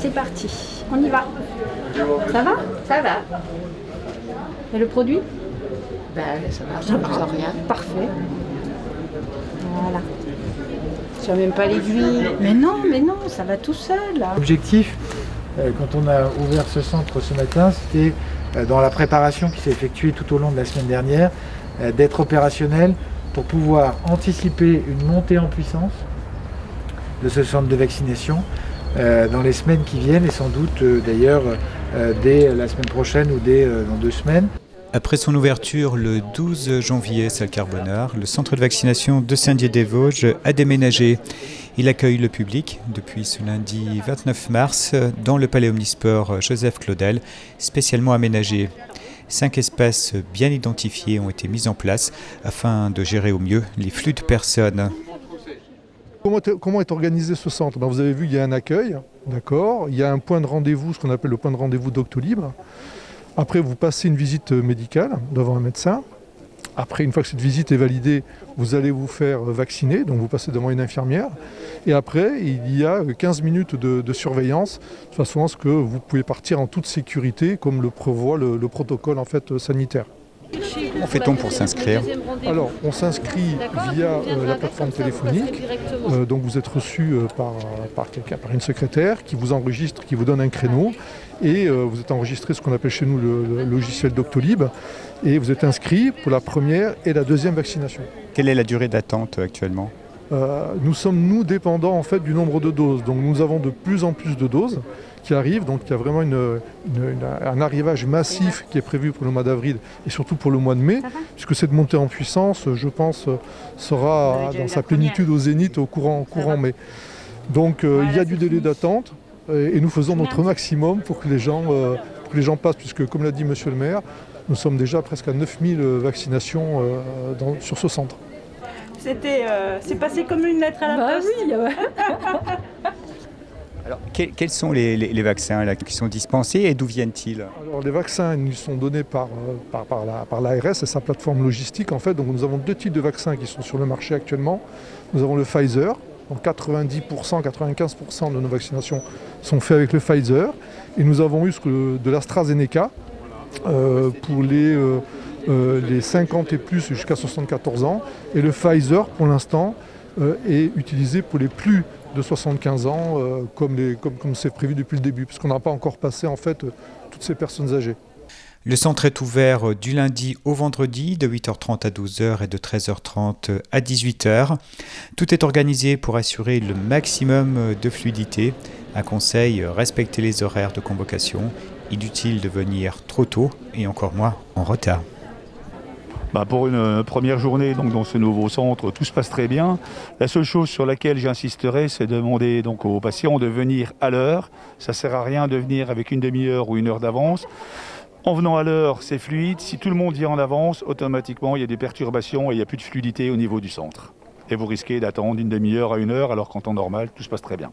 C'est parti, on y va. Ça va? Ça va. Et le produit? Ça marche sans rien. Parfait. Voilà. Tu n'as même pas l'aiguille. Mais non, ça va tout seul là. L'objectif, quand on a ouvert ce centre ce matin, c'était dans la préparation qui s'est effectuée tout au long de la semaine dernière, d'être opérationnel pour pouvoir anticiper une montée en puissance de ce centre de vaccination dans les semaines qui viennent et sans doute d'ailleurs dès la semaine prochaine ou dès dans 2 semaines. Après son ouverture le 12 janvier, salle Carbonard, le centre de vaccination de Saint-Dié-des-Vosges a déménagé. Il accueille le public depuis ce lundi 29 mars dans le palais omnisport Joseph Claudel, spécialement aménagé. 5 espaces bien identifiés ont été mis en place afin de gérer au mieux les flux de personnes. Comment est organisé ce centre? Vous avez vu, il y a un accueil, d'accord. Il y a un point de rendez-vous, ce qu'on appelle le point de rendez-vous Doctolib. Après, vous passez une visite médicale devant un médecin. Après, une fois que cette visite est validée, vous allez vous faire vacciner, donc vous passez devant une infirmière. Et après, il y a 15 minutes de surveillance, de façon à ce que vous pouvez partir en toute sécurité, comme le prévoit le protocole en fait, sanitaire. Comment fait-on pour s'inscrire? Alors, on s'inscrit via la plateforme téléphonique. Donc, vous êtes reçu par une secrétaire qui vous enregistre, qui vous donne un créneau. Et vous êtes enregistré ce qu'on appelle chez nous le logiciel Doctolib. Et vous êtes inscrit pour la première et la deuxième vaccination. Quelle est la durée d'attente actuellement? Nous sommes, dépendants en fait, du nombre de doses. Donc, nous avons de plus en plus de doses qui arrivent. Donc, il y a vraiment un arrivage massif qui est prévu pour le mois d'avril et surtout pour le mois de mai, puisque cette montée en puissance, je pense, sera dans sa plénitude au zénith au courant mai. Donc, il y a du délai d'attente et nous faisons notre maximum pour que les gens passent, puisque, comme l'a dit Monsieur le maire, nous sommes déjà presque à 9000 vaccinations sur ce centre. C'est passé comme une lettre à la poste. Oui, ouais. Alors, quels sont les vaccins là, qui sont dispensés et d'où viennent-ils? Alors, les vaccins ils sont donnés par l'ARS et sa plateforme logistique. En fait. Donc, nous avons 2 types de vaccins qui sont sur le marché actuellement. Nous avons le Pfizer. Donc 90%, 95% de nos vaccinations sont faites avec le Pfizer. Et nous avons eu de l'AstraZeneca pour les 50 et plus jusqu'à 74 ans. Et le Pfizer, pour l'instant, est utilisé pour les plus de 75 ans, comme c'est prévu depuis le début, parce qu'on n'a pas encore passé en fait toutes ces personnes âgées. Le centre est ouvert du lundi au vendredi de 8h30 à 12h et de 13h30 à 18h. Tout est organisé pour assurer le maximum de fluidité. Un conseil, respecter les horaires de convocation. Inutile de venir trop tôt et encore moins en retard. Pour une première journée donc, dans ce nouveau centre, tout se passe très bien. La seule chose sur laquelle j'insisterai, c'est de demander donc, aux patients de venir à l'heure. Ça ne sert à rien de venir avec une demi-heure ou 1 heure d'avance. En venant à l'heure, c'est fluide. Si tout le monde vient en avance, automatiquement, il y a des perturbations et il n'y a plus de fluidité au niveau du centre. Et vous risquez d'attendre une demi-heure à 1 heure, alors qu'en temps normal, tout se passe très bien.